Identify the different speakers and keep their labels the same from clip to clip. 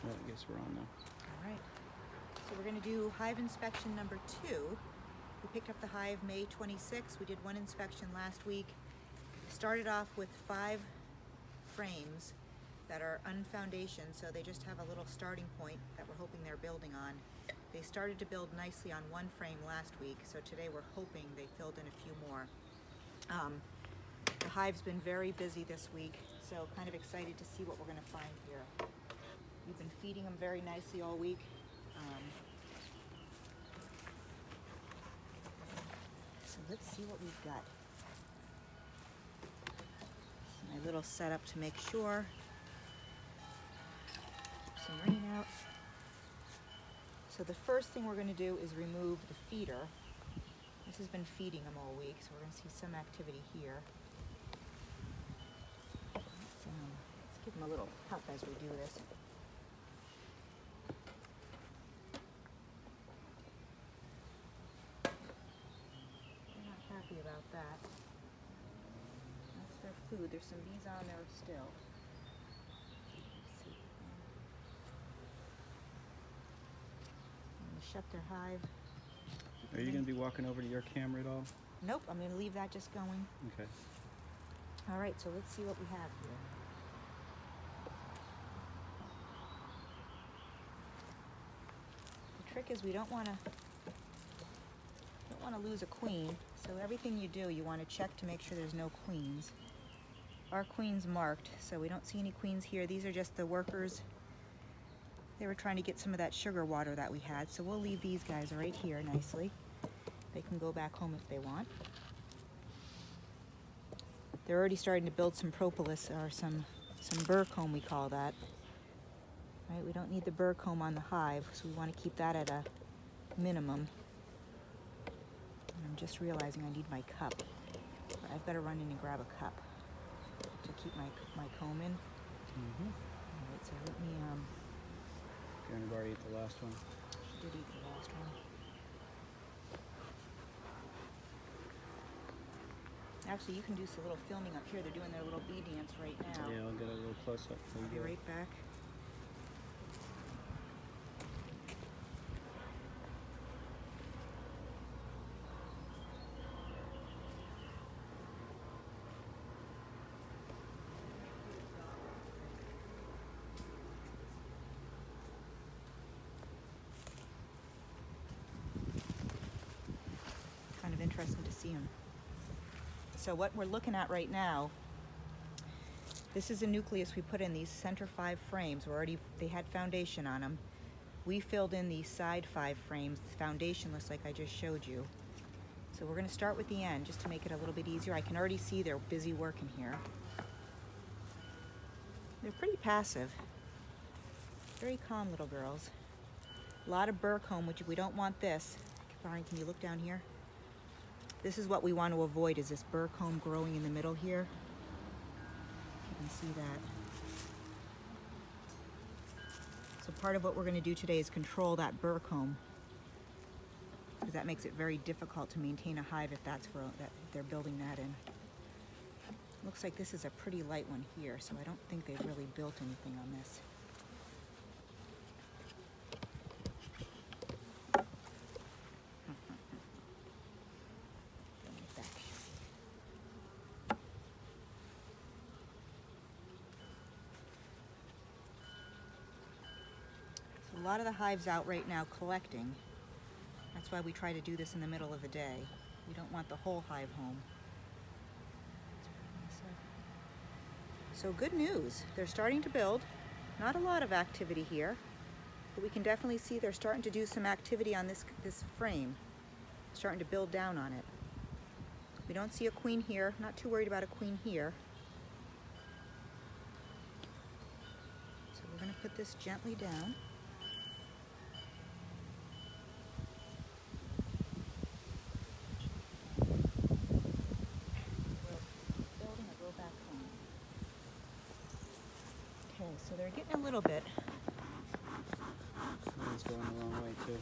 Speaker 1: Well, I guess we're on now.
Speaker 2: All right. So we're going to do hive inspection number 2. We picked up the hive May 26th. We did one inspection last week. Started off with 5 frames that are unfoundationed, so they just have a little starting point that we're hoping they're building on. They started to build nicely on 1 frame last week, so today we're hoping they filled in a few more. The hive's been very busy this week, so kind of excited to see what we're going to find here. We've been feeding them very nicely all week. So let's see what we've got. My little setup to make sure. Keep some rain out. So the first thing we're going to do is remove the feeder. This has been feeding them all week, so we're going to see some activity here. Let's give them a little puff as we do this. They're not happy about that. That's their food. There's some bees on there still. Let's see. I'm going to shut their hive.
Speaker 1: Are you going to be walking over to your camera at all?
Speaker 2: Nope, I'm going to leave that just going.
Speaker 1: Okay.
Speaker 2: All right, so let's see what we have here. The trick is we don't want to lose a queen, so everything you do, you want to check to make sure there's no queens. Our queen's marked, so we don't see any queens here. These are just the workers. They were trying to get some of that sugar water that we had, so we'll leave these guys right here nicely. They can go back home if they want. They're already starting to build some propolis, or some burr comb, we call that. Right, we don't need the burr comb on the hive, so we want to keep that at a minimum. And I'm just realizing I need my cup. I've got to run in and grab a cup to keep my comb in.
Speaker 1: Mm-hmm.
Speaker 2: All right, so let me,
Speaker 1: Karen already ate the last one.
Speaker 2: she did eat the last one. Actually, you can do some little filming up here. They're doing their little bee dance right now.
Speaker 1: Yeah, I'll get a little close up.
Speaker 2: I'll be right back. Kind of interesting to see them. So what we're looking at right now, this is a nucleus we put in these center 5 frames. They had foundation on them. We filled in these side 5 frames, foundationless like I just showed you. So we're going to start with the end just to make it a little bit easier. I can already see they're busy working here. They're pretty passive. Very calm little girls. A lot of burr comb, which we don't want this. Karen, can you look down here? This is what we want to avoid, is this burr comb growing in the middle here. You can see that. So part of what we're going to do today is control that burr comb, because that makes it very difficult to maintain a hive if that's where they're building that in. Looks like this is a pretty light one here, so I don't think they've really built anything on this. A lot of the hives out right now collecting. That's why we try to do this in the middle of the day. We don't want the whole hive home. So good news, they're starting to build. Not a lot of activity here, but we can definitely see they're starting to do some activity on this frame. Starting to build down on it. We don't see a queen here, not too worried about a queen here. So we're going to put this gently down. Okay, so they're getting a little bit.
Speaker 1: One's going the wrong way too.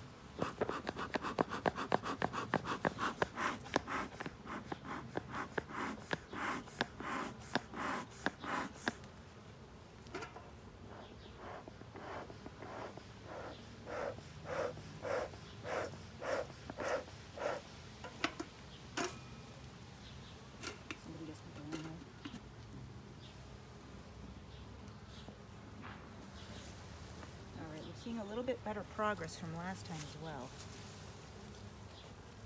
Speaker 2: seeing a little bit better progress from last time as well.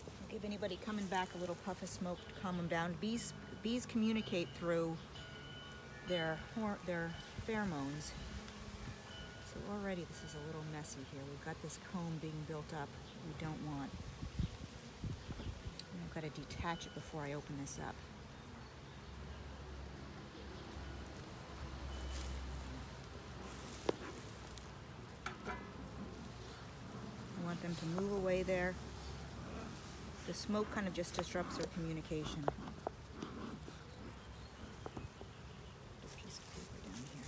Speaker 2: I'll give anybody coming back a little puff of smoke to calm them down. Bees communicate through their pheromones. So already this is a little messy here. We've got this comb being built up we don't want. And I've got to detach it before I open this up. I want them to move away there. The smoke kind of just disrupts their communication. Put a piece of paper down here.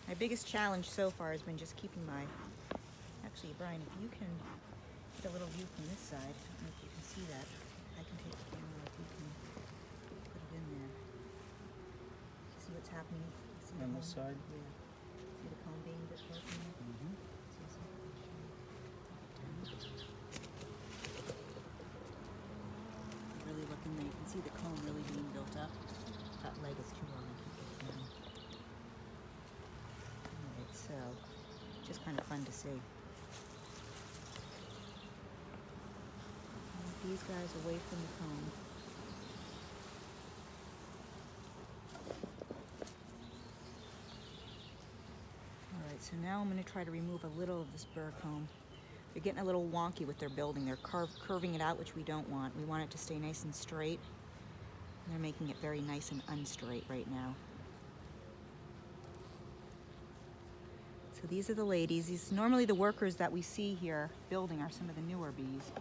Speaker 2: My biggest challenge so far has been just keeping my, actually Brian, if you can get a little view from this side, I don't know if you can see that. I can take the camera if you can put it in there. See what's happening? See the
Speaker 1: On this
Speaker 2: comb?
Speaker 1: side?
Speaker 2: Yeah. See the comb being a bit broken there?
Speaker 1: Mm-hmm.
Speaker 2: Really looking there, you can see the comb really being built up. That leg is too long. Alright, so just kind of fun to see. Move these guys away from the comb. Alright, so now I'm going to try to remove a little of this burr comb. They're getting a little wonky with their building. They're curving it out, which we don't want. We want it to stay nice and straight. And they're making it very nice and unstraight right now. So these are the ladies. These normally the workers that we see here building are some of the newer bees.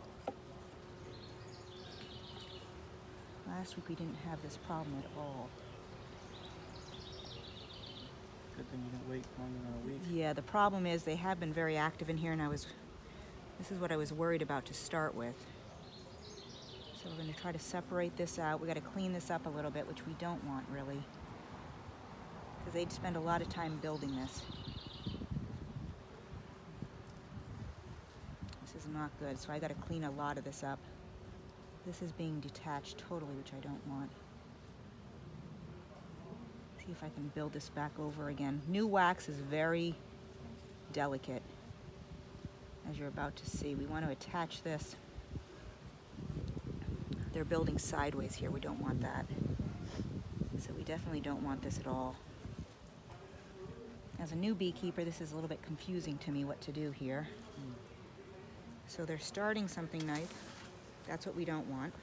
Speaker 2: Last week we didn't have this problem at all.
Speaker 1: Good thing you didn't wait longer than a week.
Speaker 2: Yeah, the problem is they have been very active in here, and this is what I was worried about to start with. So we're going to try to separate this out. We got to clean this up a little bit, which we don't want really, because they'd spend a lot of time building this. This is not good, so I got to clean a lot of this up. This is being detached totally, which I don't want. See if I can build this back over again. New wax is very delicate, as you're about to see. We want to attach this. They're building sideways here. We don't want that. So we definitely don't want this at all. As a new beekeeper, this is a little bit confusing to me what to do here. So they're starting something nice. That's what we don't want.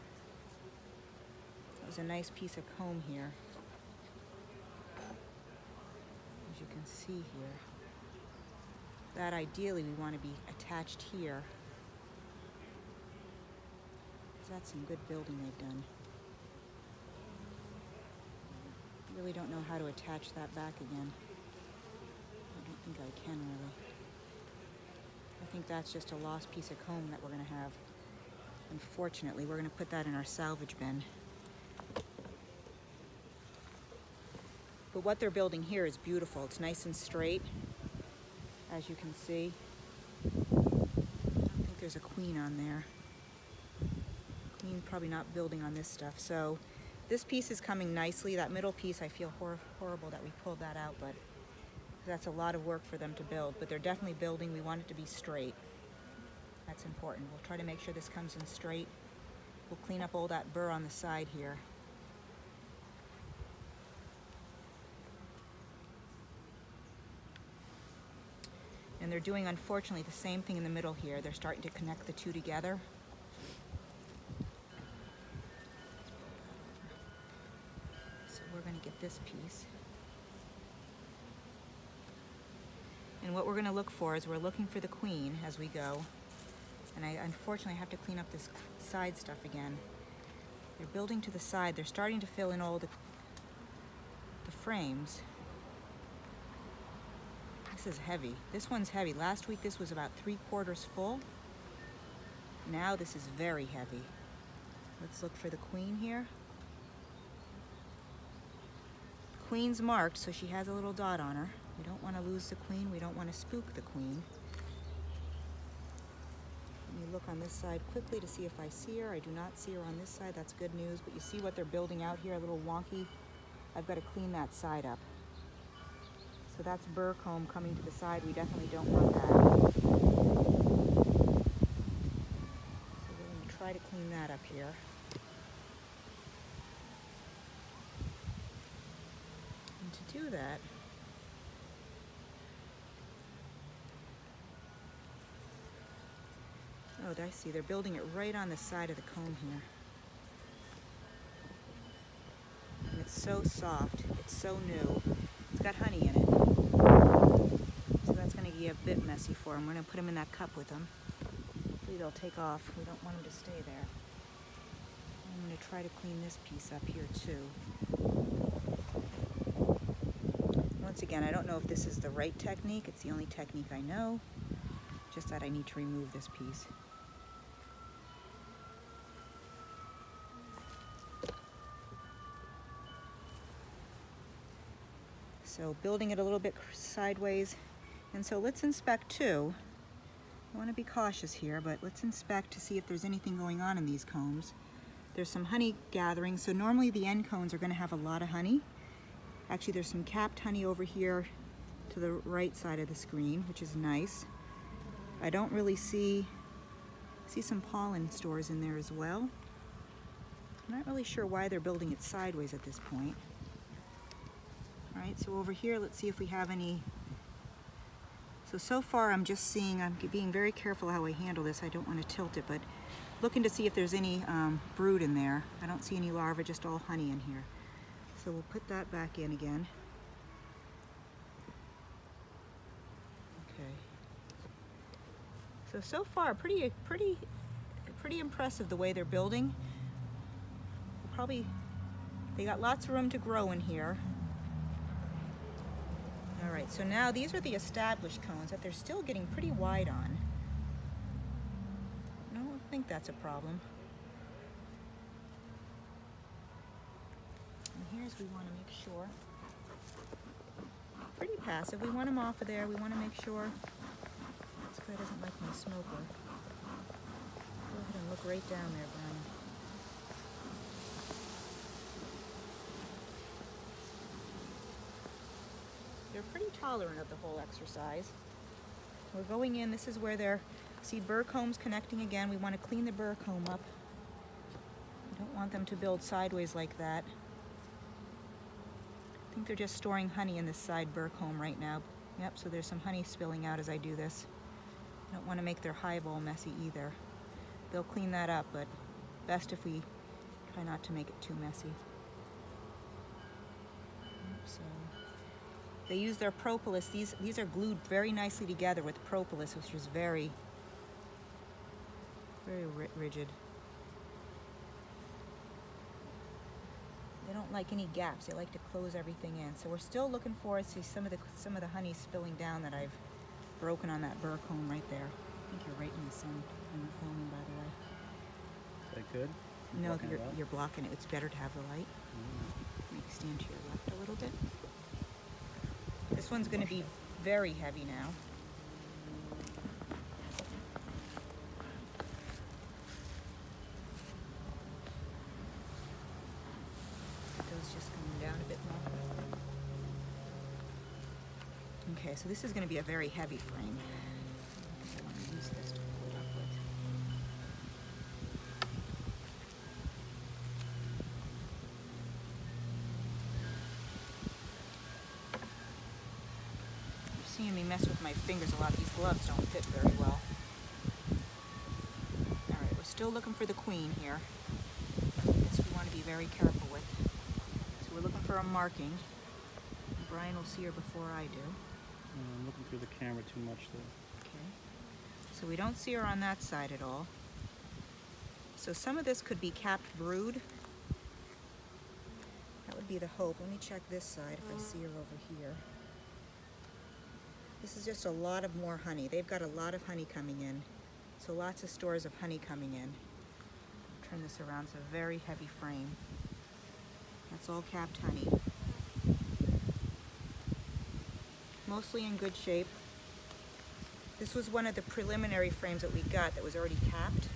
Speaker 2: That was a nice piece of comb here. As you can see here. That ideally we want to be attached here. That's some good building they've done. Really don't know how to attach that back again. I don't think I can really. I think that's just a lost piece of comb that we're going to have. Unfortunately, we're going to put that in our salvage bin. But what they're building here is beautiful. It's nice and straight, as you can see. I think there's a queen on there. Queen probably not building on this stuff. So this piece is coming nicely. That middle piece, I feel horrible that we pulled that out, but that's a lot of work for them to build. But they're definitely building. We want it to be straight. That's important. We'll try to make sure this comes in straight. We'll clean up all that burr on the side here. And they're doing, unfortunately, the same thing in the middle here. They're starting to connect the two together. So we're going to get this piece. And what we're going to look for is we're looking for the queen as we go. And I unfortunately have to clean up this side stuff again. They're building to the side. They're starting to fill in all the frames. This is heavy. This one's heavy. Last week this was about 3/4 full. Now this is very heavy. Let's look for the queen here. Queen's marked, so she has a little dot on her. We don't want to lose the queen. We don't want to spook the queen. me look on this side quickly to see if I see her. I do not see her on this side. That's good news. But you see what they're building out here, a little wonky. I've got to clean that side up. So that's burr comb coming to the side. We definitely don't want that. So we're going to try to clean that up here. And to do that, oh, I see. They're building it right on the side of the comb here. And it's so soft. It's so new. It's got honey in it. So that's going to get a bit messy for them. We're going to put them in that cup with them. Hopefully they'll take off. We don't want them to stay there. I'm going to try to clean this piece up here too. Once again, I don't know if this is the right technique. It's the only technique I know. Just that I need to remove this piece. So building it a little bit sideways. And so let's inspect too. I want to be cautious here, but let's inspect to see if there's anything going on in these combs. There's some honey gathering. So normally the end cones are going to have a lot of honey. Actually, there's some capped honey over here to the right side of the screen, which is nice. I don't really see some pollen stores in there as well. I'm not really sure why they're building it sideways at this point. All right, so over here, let's see if we have any. So far I'm just seeing, I'm being very careful how I handle this. I don't want to tilt it, but looking to see if there's any brood in there. I don't see any larvae, just all honey in here. So we'll put that back in again. Okay. So far, pretty impressive the way they're building. They got lots of room to grow in here. All right, so now these are the established cones that they're still getting pretty wide on. I don't think that's a problem. And here's, we want to make sure. Pretty passive. We want them off of there. We want to make sure this guy doesn't like my smoker. Go ahead and look right down there, Brian. They're pretty tolerant of the whole exercise. We're going in, this is where they're, see burr combs connecting again. We want to clean the burr comb up. We don't want them to build sideways like that. I think they're just storing honey in this side burr comb right now. Yep, so there's some honey spilling out as I do this. I don't want to make their hive all messy either. They'll clean that up, but best if we try not to make it too messy. So they use their propolis. These are glued very nicely together with propolis, which is very, very rigid. They don't like any gaps. They like to close everything in. So we're still looking for, see some of the honey spilling down that I've broken on that burr comb right there. I think you're right in the sun when we're filming, by the way.
Speaker 1: Is that good?
Speaker 2: No, you're blocking it. It's better to have the light. Maybe stand to your left a little bit. This one's going to be very heavy now. Those just coming down a bit more. Okay, so this is going to be a very heavy frame. I want to use this to pull it up with. Seeing me mess with my fingers a lot. These gloves don't fit very well. All right, we're still looking for the queen here. This we want to be very careful with. So we're looking for a marking. Brian will see her before I do.
Speaker 1: I'm looking through the camera too much though.
Speaker 2: Okay. So we don't see her on that side at all. So some of this could be capped brood. That would be the hope. Let me check this side if I see her over here. This is just a lot of more honey. They've got a lot of honey coming in. So lots of stores of honey coming in. Turn this around. It's a very heavy frame. That's all capped honey. Mostly in good shape. This was one of the preliminary frames that we got that was already capped.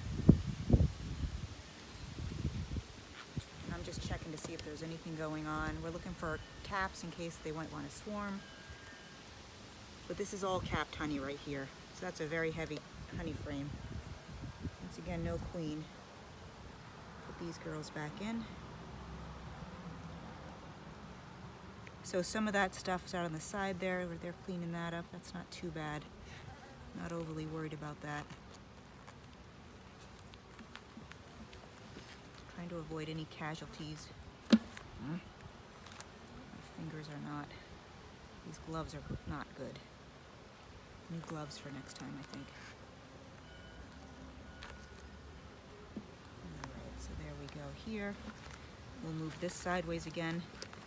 Speaker 2: I'm just checking to see if there's anything going on. We're looking for caps in case they might want to swarm. But this is all capped honey right here. So that's a very heavy honey frame. Once again, no queen. Put these girls back in. So some of that stuff's out on the side there. They're cleaning that up. That's not too bad. Not overly worried about that. Trying to avoid any casualties. My fingers are not, these gloves are not good. New gloves for next time, I think. Alright, so there we go here. We'll move this sideways again.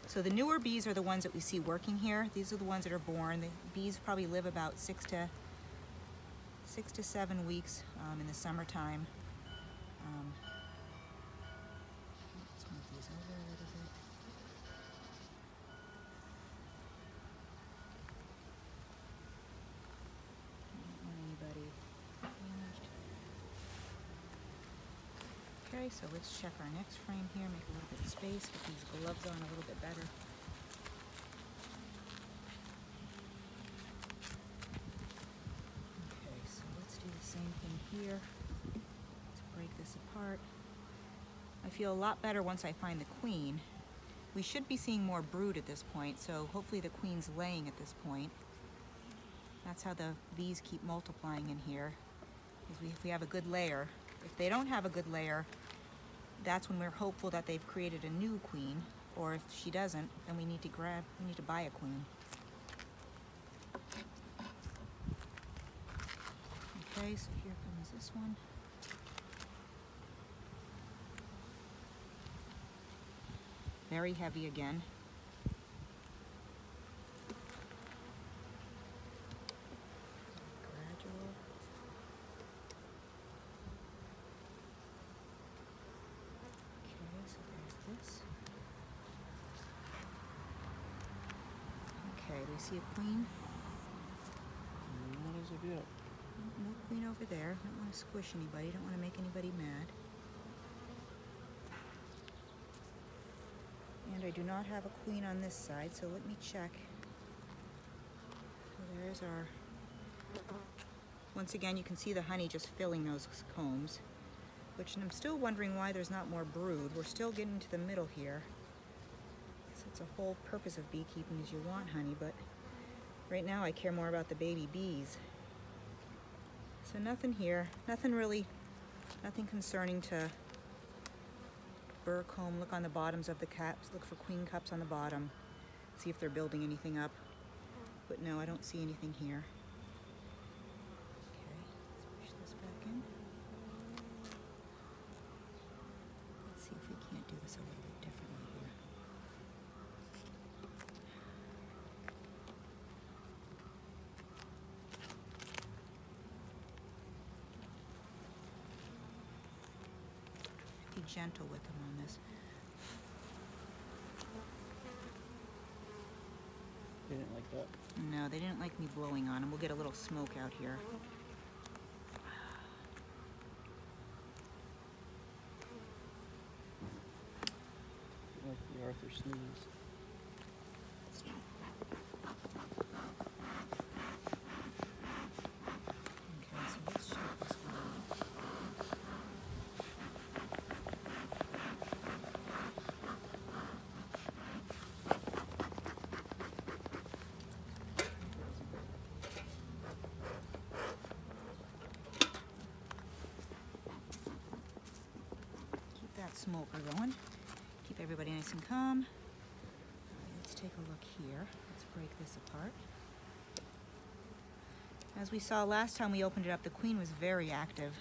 Speaker 2: So the newer bees are the ones that we see working here. These are the ones that are born. The bees probably live about 6 to 7 weeks in the summertime. Let's move these over a little bit. Don't want anybody damaged. Okay, so let's check our next frame here, make a little bit of space, get these gloves on a little bit better. Okay, so let's do the same thing here. Let's break this apart. I feel a lot better once I find the queen. We should be seeing more brood at this point, so hopefully the queen's laying at this point. That's how the bees keep multiplying in here, is if we have a good layer. If they don't have a good layer, that's when we're hopeful that they've created a new queen, or if she doesn't, then we need to buy a queen. Okay, so here comes this one. Very heavy again. Gradual. Okay, so there's this. Okay, do we see a queen?
Speaker 1: Not as of yet.
Speaker 2: No queen over there. Don't want to squish anybody. Don't want to make anybody mad. And I do not have a queen on this side, so let me check. So there's our... Once again, you can see the honey just filling those combs, which I'm still wondering why there's not more brood. We're still getting to the middle here. So it's a whole purpose of beekeeping is you want honey, but right now I care more about the baby bees. So nothing here, nothing concerning to burr comb. Look on the bottoms of the caps, look for queen cups on the bottom, see if they're building anything up. But no, I don't see anything here. Okay, let's push this back in. Let's see if we can't do this a little bit differently here. Be gentle with them on this.
Speaker 1: They didn't like that.
Speaker 2: No, they didn't like me blowing on them. We'll get a little smoke out here.
Speaker 1: Like the Arthur sneeze.
Speaker 2: Okay, so let's check this one out. Keep that smoker going. Keep everybody nice and calm. Let's take a look here. Let's break this apart. As we saw last time we opened it up, the queen was very active.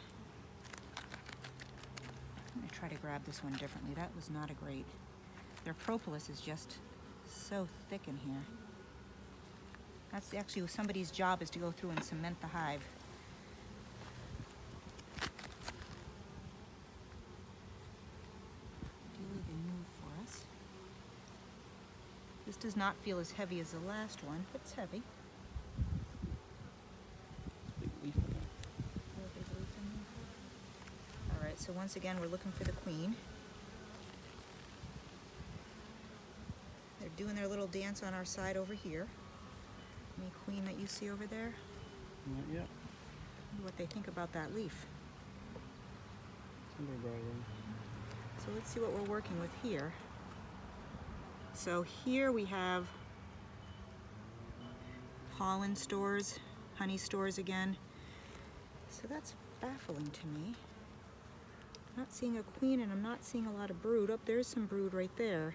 Speaker 2: I'm going to try to grab this one differently. That was not a great... Their propolis is just so thick in here. That's actually somebody's job, is to go through and cement the hive. Ideally they move for us. This does not feel as heavy as the last one, but it's heavy.
Speaker 1: Big
Speaker 2: so once again, we're looking for the queen. They're doing their little dance on our side over here. Any queen that you see over there?
Speaker 1: Not yet.
Speaker 2: Wonder what they think about that leaf.
Speaker 1: Somebody brought it in.
Speaker 2: So let's see what we're working with here. So here we have pollen stores, honey stores again. So that's baffling to me. I'm not seeing a queen and I'm not seeing a lot of brood. Oh, there's some brood right there.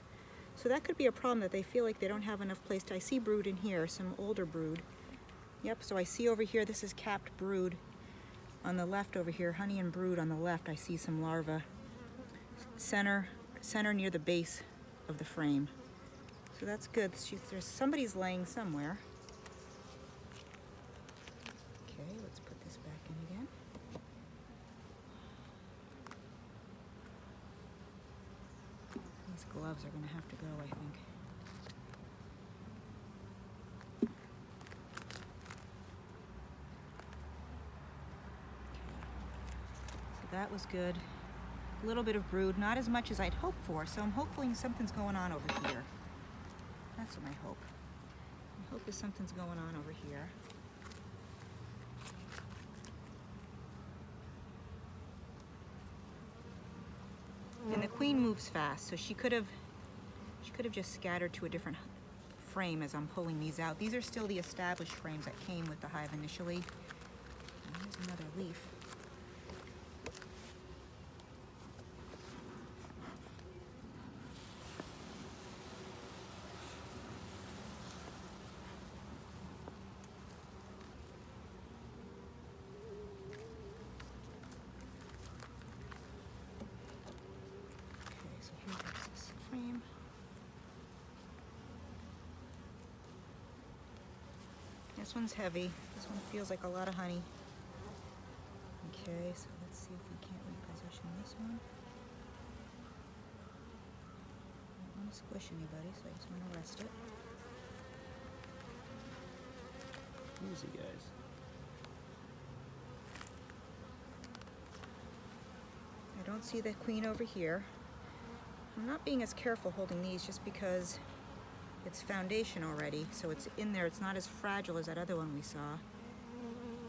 Speaker 2: So that could be a problem, that they feel like they don't have enough place to, I see brood in here, some older brood. Yep, so I see over here, this is capped brood. On the left over here, honey and brood on the left, I see some larvae. Center near the base of the frame. So that's good. There's somebody's laying somewhere. Okay, let's put this back in again. These gloves are going to have to go, I think. So that was good. A little bit of brood, not as much as I'd hoped for, so I'm hoping something's going on over here. That's what I hope. I hope there's something's going on over here. And the queen moves fast, so she could have just scattered to a different frame as I'm pulling these out. These are still the established frames that came with the hive initially. And there's another leaf. Frame. This one's heavy. This one feels like a lot of honey. Okay, so let's see if we can't reposition this one. I don't want to squish anybody, so I just want to rest it.
Speaker 1: Easy, guys.
Speaker 2: I don't see the queen over here. I'm not being as careful holding these just because it's foundation already, so it's in there. It's not as fragile as that other one we saw.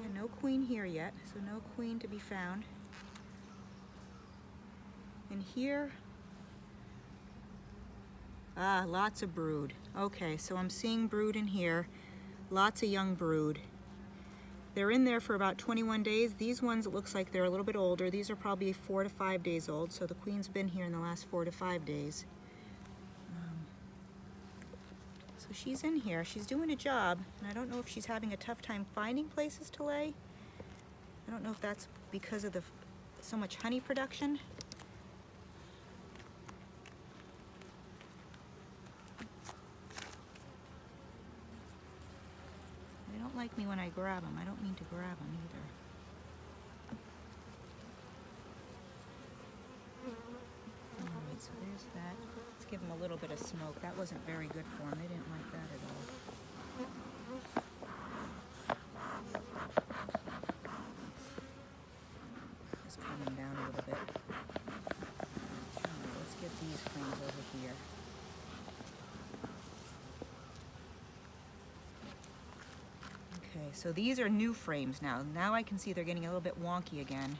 Speaker 2: Yeah, no queen here yet, so no queen to be found. And here, lots of brood. Okay, so I'm seeing brood in here, lots of young brood. They're in there for about 21 days. These ones, it looks like they're a little bit older. These are probably 4 to 5 days old, so the queen's been here in the last 4 to 5 days. So she's in here. She's doing a job, and I don't know if she's having a tough time finding places to lay. I don't know if that's because of so much honey production. They don't like me when I grab them. I don't mean to grab them either. Alright, so there's that. Let's give them a little bit of smoke. That wasn't very good for them. They didn't like that at all. Just calming down a little bit. Alright, let's get these frames over here. Okay, so these are new frames now. Now I can see they're getting a little bit wonky again.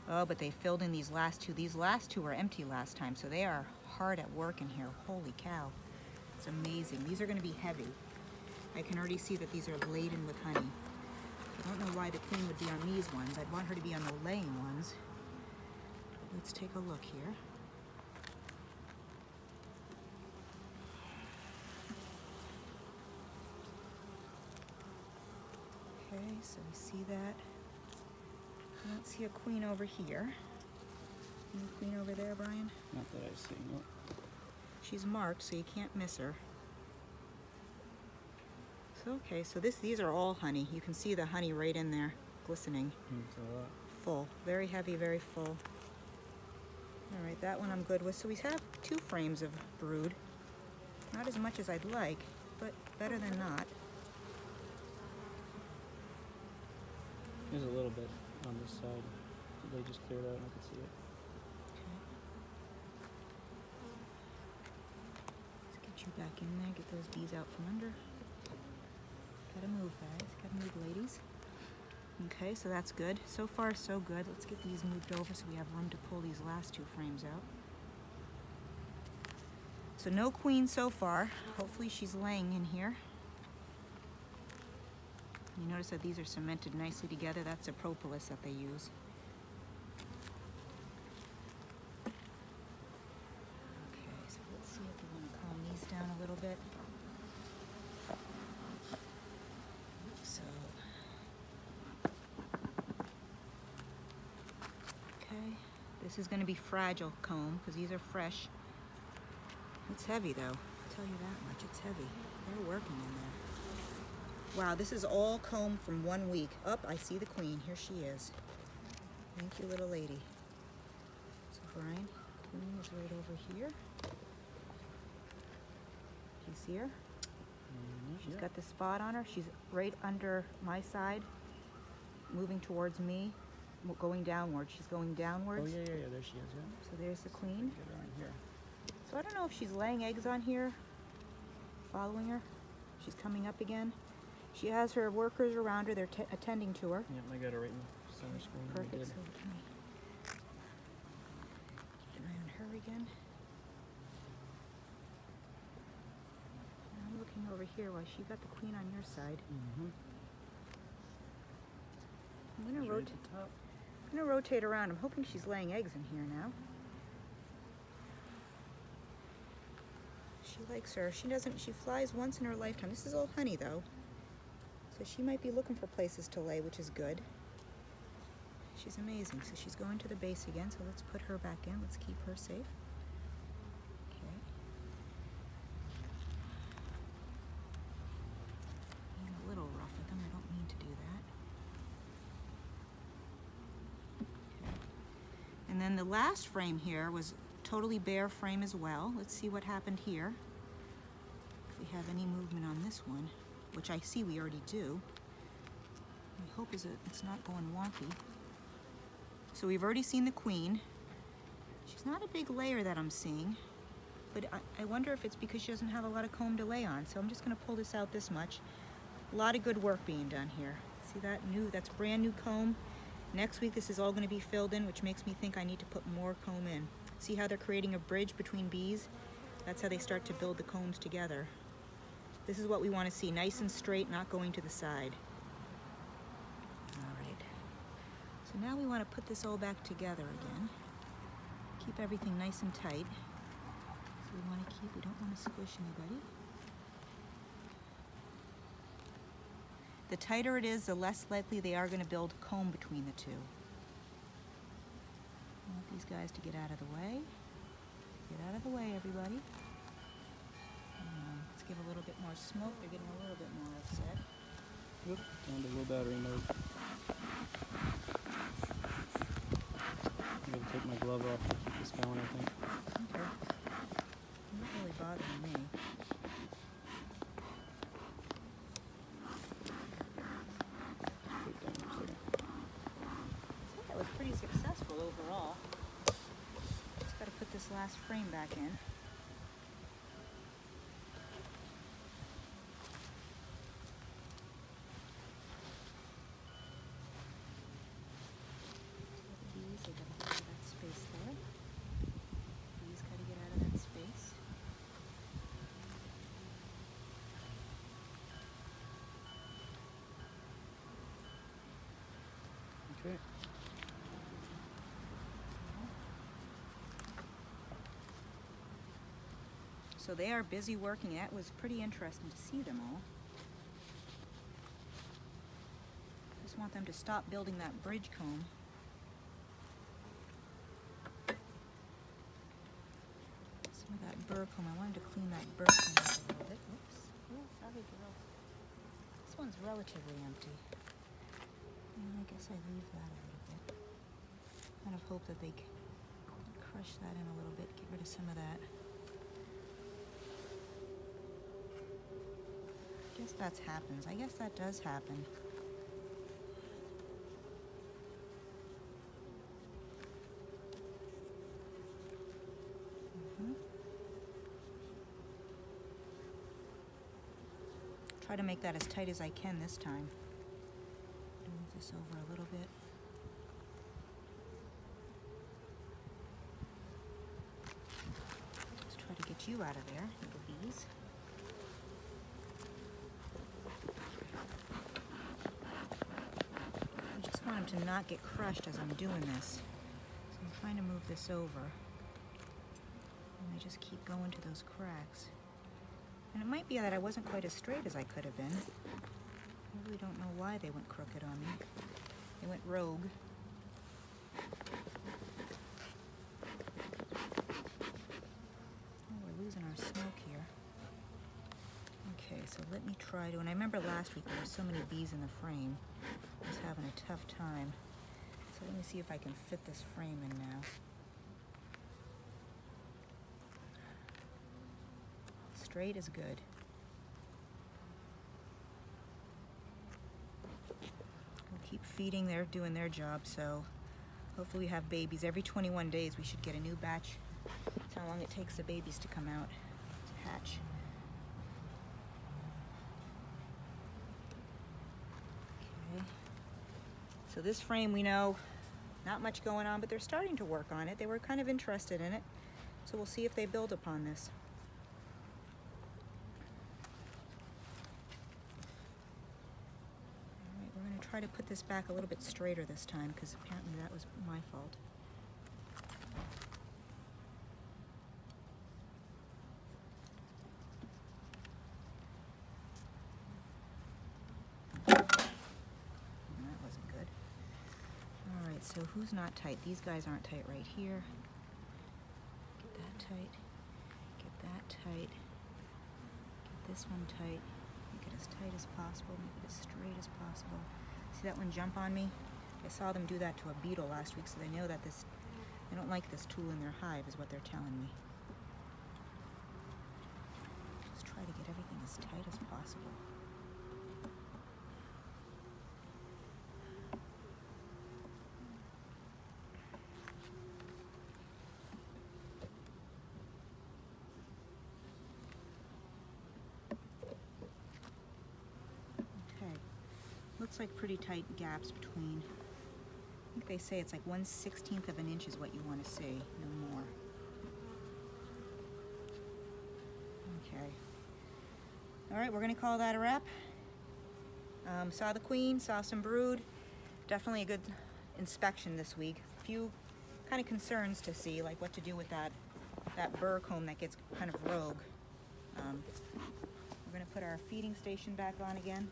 Speaker 2: Oh, but they filled in these last two. These last two were empty last time, so they are hard at work in here. Holy cow. It's amazing. These are going to be heavy. I can already see that these are laden with honey. I don't know why the queen would be on these ones. I'd want her to be on the laying ones. Let's take a look here. Okay, so we see that. I don't see a queen over here. Any queen over there, Brian?
Speaker 1: Not that I see, no.
Speaker 2: She's marked, so you can't miss her. So, okay, so these are all honey. You can see the honey right in there, glistening.
Speaker 1: It's a lot.
Speaker 2: Full, very heavy, very full. All right, that one I'm good with. So we have 2 frames of brood. Not as much as I'd like, but better than not.
Speaker 1: There's a little bit on this side. They just cleared out and I could see it.
Speaker 2: you back in there. Get those bees out from under. Gotta move, guys. Gotta move, ladies. Okay, so that's good. So far, so good. Let's get these moved over so we have room to pull these last 2 frames out. So no queen so far. Hopefully she's laying in here. You notice that these are cemented nicely together. That's a propolis that they use. Okay, so let's see if we want to calm these down a little bit. So, okay, this is going to be fragile comb because these are fresh. It's heavy though, I'll tell you that much, it's heavy. They're working in there. Wow, this is all comb from 1 week. Up, I see the queen, here she is. Thank you, little lady. So Brian, queen is right over here. You see her? She's got the spot on her. She's right under my side, moving towards me, going downward. She's going downwards.
Speaker 1: Oh yeah, there she is, yeah.
Speaker 2: So there's the queen.
Speaker 1: Get her on here.
Speaker 2: So I don't know if she's laying eggs on here, following her. She's coming up again. She has her workers around her. They're attending to her.
Speaker 1: Yep, I got her right in the center screen.
Speaker 2: Perfect. So let me keep an eye on her again. Now I'm looking over here while she got the queen on your side. I'm gonna rotate around. I'm hoping she's laying eggs in here now. She likes her. She flies once in her lifetime. This is all honey though. So she might be looking for places to lay, which is good. She's amazing. So she's going to the base again. So let's put her back in. Let's keep her safe. Okay. Being a little rough with them. I don't mean to do that. Okay. And then the last frame here was totally bare frame as well. Let's see what happened here. If we have any movement on this one, which I see we already do. My hope is that it's not going wonky. So we've already seen the queen. She's not a big layer that I'm seeing, but I wonder if it's because she doesn't have a lot of comb to lay on. So I'm just gonna pull this out this much. A lot of good work being done here. See that that's brand new comb. Next week this is all gonna be filled in, which makes me think I need to put more comb in. See how they're creating a bridge between bees? That's how they start to build the combs together. This is what we want to see, nice and straight, not going to the side. All right. So now we want to put this all back together again. Keep everything nice and tight. So we don't want to squish anybody. The tighter it is, the less likely they are going to build comb between the two. I want these guys to get out of the way. Get out of the way, everybody. Let's give a little bit more smoke. They're getting a little bit more upset.
Speaker 1: Whoop, down to low battery mode. I'm gonna take my glove off to keep this going, I think.
Speaker 2: Okay. Not really bothering me.
Speaker 1: Put it down for a second.
Speaker 2: I think that was pretty successful overall. Just got to put this last frame back in.
Speaker 1: Okay.
Speaker 2: So they are busy working. That was pretty interesting to see them all. Just want them to stop building that bridge comb. Some of that burr comb. I wanted to clean that burr comb up a little bit. Oops. Oh, sorry, girl. This one's relatively empty. I guess I leave that a little bit. Kind of hope that they can crush that in a little bit, get rid of some of that. I guess that happens. I guess that does happen. Try to make that as tight as I can this time. Move this over a little bit. Let's try to get you out of there, little bees. I just want them to not get crushed as I'm doing this. So I'm trying to move this over. And they just keep going to those cracks. And it might be that I wasn't quite as straight as I could have been. I really don't know why they went crooked on me. They went rogue. Oh, we're losing our smoke here. Okay, so let me try to, and I remember last week there were so many bees in the frame. I was having a tough time. So let me see if I can fit this frame in now. Straight is good. We'll keep feeding, they're doing their job, so hopefully we have babies. Every 21 days we should get a new batch. That's how long it takes the babies to come out, to hatch. Okay. So this frame, we know, not much going on, but they're starting to work on it. They were kind of interested in it, so we'll see if they build upon this. Try to put this back a little bit straighter this time because apparently that was my fault. That wasn't good. All right, so who's not tight? These guys aren't tight right here. Get that tight. Get that tight. Get this one tight. Make it as tight as possible. Make it as straight as possible. See that one jump on me? I saw them do that to a beetle last week, so they know that they don't like this tool in their hive, is what they're telling me. Just try to get everything as tight as possible. Looks like pretty tight gaps between. I think they say it's like 1/16 of an inch is what you want to see, no more. Okay. All right, we're going to call that a wrap. Saw the queen, saw some brood. Definitely a good inspection this week. A few kind of concerns to see, like what to do with that burr comb that gets kind of rogue. We're going to put our feeding station back on again.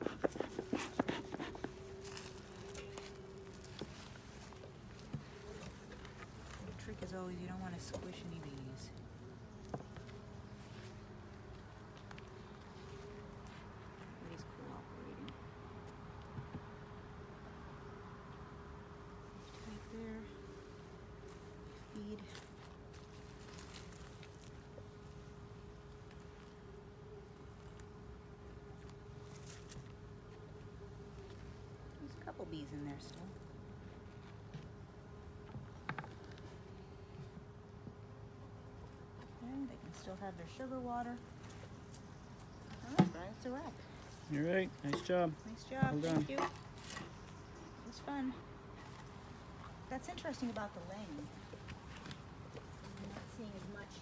Speaker 2: As always, you don't want to squish any bees. Everybody's cooperating. Tight there. Feed. There's a couple bees in there still. They can still have their sugar water. All right, Brian, it's a wrap.
Speaker 1: You're right. Nice job.
Speaker 2: Nice job.
Speaker 1: Well done.
Speaker 2: Thank you. It was fun. That's interesting about the laying. I'm not seeing as much.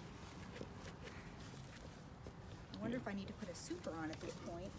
Speaker 2: I wonder if I need to put a super on at this point.